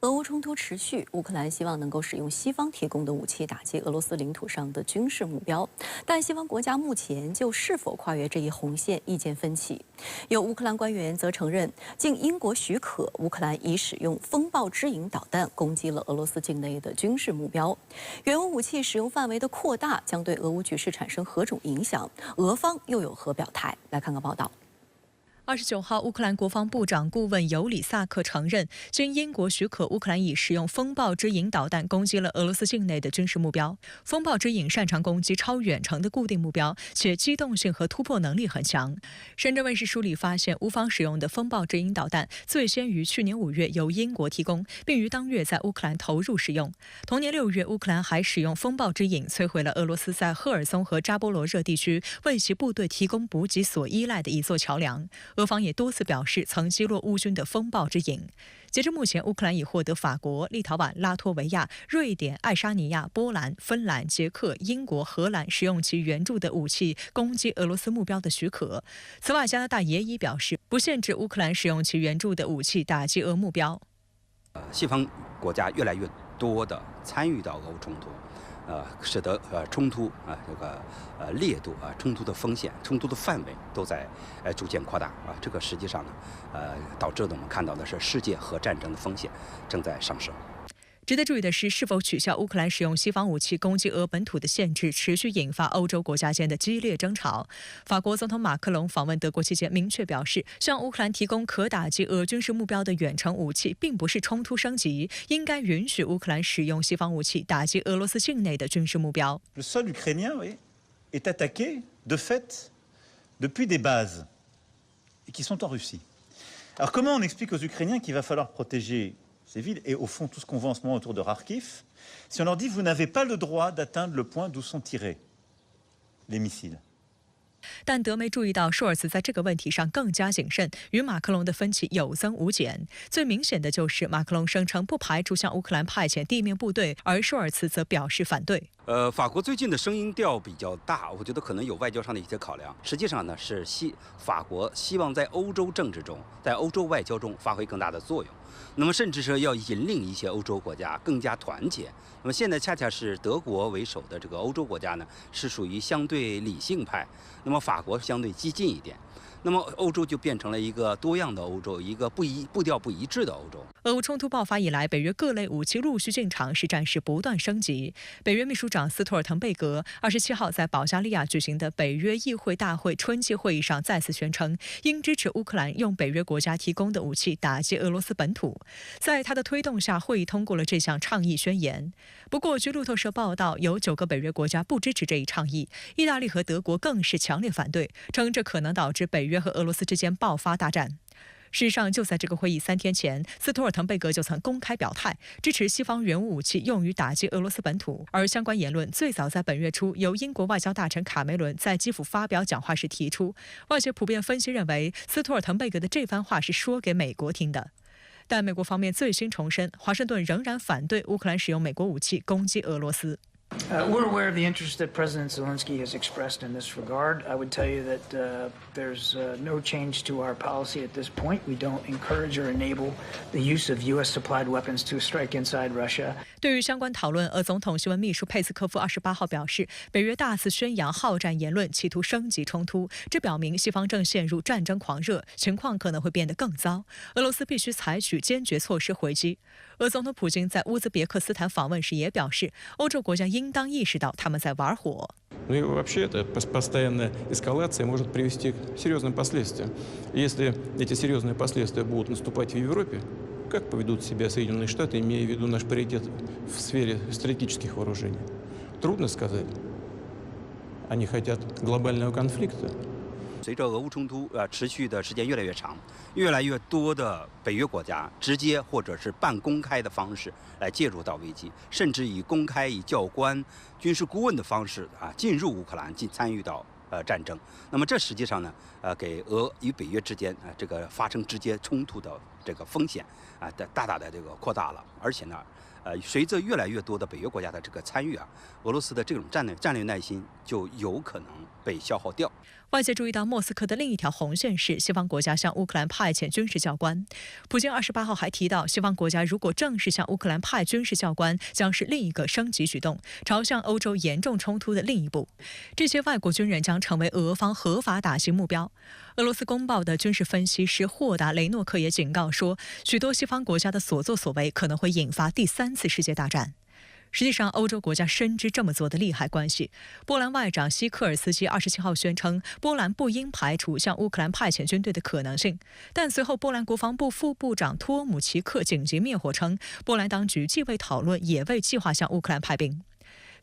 俄乌冲突持续，乌克兰希望能够使用西方提供的武器打击俄罗斯领土上的军事目标，但西方国家目前就是否跨越这一红线意见分歧。有乌克兰官员则承认，经英国许可，乌克兰已使用风暴之影导弹攻击了俄罗斯境内的军事目标。援乌武器使用范围的扩大将对俄乌局势产生何种影响？俄方又有何表态？来看看报道。29号，乌克兰国防部长顾问尤里萨克承认，经英国许可，乌克兰已使用风暴之影导弹攻击了俄罗斯境内的军事目标。风暴之影擅长攻击超远程的固定目标，且机动性和突破能力很强。深圳卫视梳理发现，乌方使用的风暴之影导弹最先于去年5月由英国提供，并于当月在乌克兰投入使用。同年6月，乌克兰还使用风暴之影摧毁了俄罗斯在赫尔松和扎波罗热地区为其部队提供补给所依赖的一座桥梁。俄方也多次表示曾击落乌军的风暴之影。截至目前，乌克兰已获得法国、立陶宛、拉脱维亚、瑞典、爱沙尼亚、波兰、芬兰、捷克、英国、荷兰使用其援助的武器攻击俄罗斯目标的许可。此外，加拿大也已表示不限制乌克兰使用其援助的武器打击俄目标。西方国家越来越多地参与到俄乌冲突。使得冲突烈度冲突的风险、冲突的范围都在逐渐扩大这个实际上呢导致的我们看到的是世界核战争的风险正在上升。值得注意的是，是否取消乌克兰使用西方武器攻击俄本土的限制，持续引发欧洲国家间的激烈争吵。法国总统马克龙访问德国期间明确表示，向乌克兰提供可打击俄军事目标的远程武器，并不是冲突升级，应该允许乌克兰使用西方武器打击俄罗斯境内的军事目标。Le sol ukrainien est attaqué de fait depuis des bases qui sont en Russie. Alors comment on explique aux Ukrainiens qu'il va falloir protéger ces villes et au fond tout ce qu'on voit en ce moment autour de Kharkiv, si on leur dit vous n'avez pas le droit d'atteindre le point d'où sont tirés les missiles。但德媒注意到，舒尔茨在这个问题上更加谨慎，与马克龙的分歧有增无减。最明显的就是马克龙声称不排除向乌克兰派遣地面部队，而舒尔茨则表示反对。法国最近的声音调比较大，我觉得可能有外交上的一些考量。实际上呢，是法国希望在欧洲政治中，在欧洲外交中发挥更大的作用。那么甚至是要引领一些欧洲国家更加团结。那么现在恰恰是德国为首的这个欧洲国家呢，是属于相对理性派，那么法国相对激进一点。那么欧洲就变成了一个多样的欧洲，一个步调不一致的欧洲。俄乌冲突爆发以来，北约各类武器陆续进场，使战事不断升级。北约秘书长斯托尔滕贝格27号在保加利亚举行的北约议会大会春季会议上再次宣称，应支持乌克兰用北约国家提供的武器打击俄罗斯本土。在他的推动下，会议通过了这项倡议宣言。不过，据路透社报道，有9个北约国家不支持这一倡议，意大利和德国更是强烈反对，称这可能导致北约和俄罗斯之间爆发大战。事实上，就在这个会议3天前，斯托尔滕贝格就曾公开表态，支持西方援武武器用于打击俄罗斯本土。而相关言论最早在本月初由英国外交大臣卡梅伦在基辅发表讲话时提出。外界普遍分析认为，斯托尔滕贝格的这番话是说给美国听的。但美国方面最新重申，华盛顿仍然反对乌克兰使用美国武器攻击俄罗斯。We're aware of the interest that President Zelensky has expressed in this regard. I would tell you that there's no change to our policy at this point. We don't encourage or enable the use of U.S.-supplied weapons to strike inside Russia. 对于相关讨论，俄总统新闻秘书佩斯科夫28号表示，北约大肆宣扬好战言论，企图升级冲突，这表明西方正陷入战争狂热，情况可能会变得更糟。俄罗斯必须采取坚决措施回击。俄总统普京在乌兹别克斯坦访问时也表示，欧洲国家应当意识到他们在玩火。Ну и вообще эта постоянная эскалация может привести к серьезным последствиям. Если эти серьезные последствия будут наступать в Европе, как поведут себя Соединенные Штаты, имея в виду наш паритет в сфере стратегических вооружений? Трудно сказать. Они хотят глобального конфликта. 随着俄乌冲突持续的时间越来越长，越来越多的北约国家直接或者是半公开的方式来介入到危机，甚至以公开、以教官、军事顾问的方式进入乌克兰，参与到战争。那么这实际上呢，给俄与北约之间这个发生直接冲突的这个风险大大的这个扩大了。而且呢，随着越来越多的北约国家的这个参与俄罗斯的这种战略耐心就有可能被消耗掉。外界注意到，莫斯科的另一条红线是西方国家向乌克兰派遣军事教官。普京28号还提到，西方国家如果正式向乌克兰派军事教官，将是另一个升级举动，朝向欧洲严重冲突的另一步。这些外国军人将成为俄方合法打击目标。俄罗斯公报的军事分析师霍达雷诺克也警告说，许多西方国家的所作所为可能会引发第3次世界大战。实际上，欧洲国家深知这么做的利害关系。波兰外长希科尔斯基27号宣称，波兰不应排除向乌克兰派遣军队的可能性。但随后，波兰国防部副部长托姆奇克紧急灭火称，波兰当局既未讨论，也未计划向乌克兰派兵。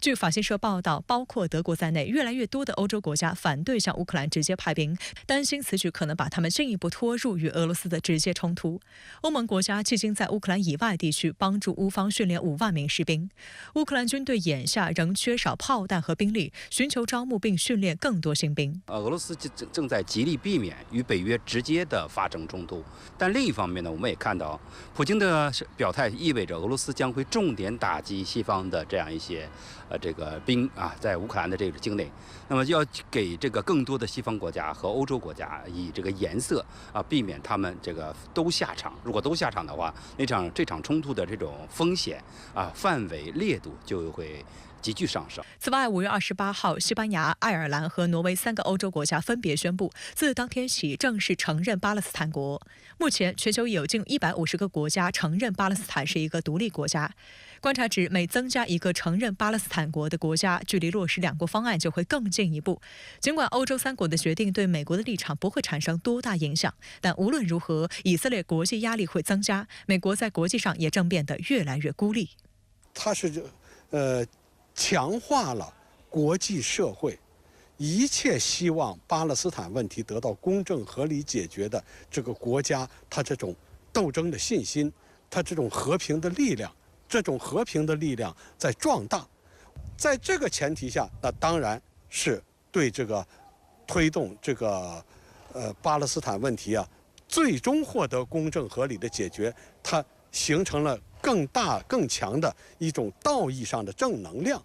据法新社报道，包括德国在内，越来越多的欧洲国家反对向乌克兰直接派兵，担心此举可能把他们进一步拖入与俄罗斯的直接冲突。欧盟国家迄今在乌克兰以外地区帮助乌方训练5万名士兵。乌克兰军队眼下仍缺少炮弹和兵力，寻求招募并训练更多新兵。俄罗斯正在极力避免与北约直接的发生冲突，但另一方面呢，我们也看到，普京的表态意味着俄罗斯将会重点打击西方的这样一些这个兵啊，在乌克兰的这个境内，那么要给这个更多的西方国家和欧洲国家以这个颜色啊，避免他们这个都下场。如果都下场的话，这场冲突的这种风险啊、范围、烈度就会急剧上升。此外，5月28号，西班牙、爱尔兰和挪威3个欧洲国家分别宣布，自当天起正式承认巴勒斯坦国。目前，全球有近150个国家承认巴勒斯坦是一个独立国家。观察指，每增加一个承认巴勒斯坦国的国家，距离落实2国方案就会更进一步。尽管欧洲3国的决定对美国的立场不会产生多大影响，但无论如何，以色列国际压力会增加，美国在国际上也正变得越来越孤立。它是强化了国际社会一切希望巴勒斯坦问题得到公正合理解决的这个国家，它这种斗争的信心，它这种和平的力量，这种和平的力量在壮大。在这个前提下，那当然是对这个推动这个巴勒斯坦问题啊，最终获得公正合理的解决，它形成了更大更强的一种道义上的正能量。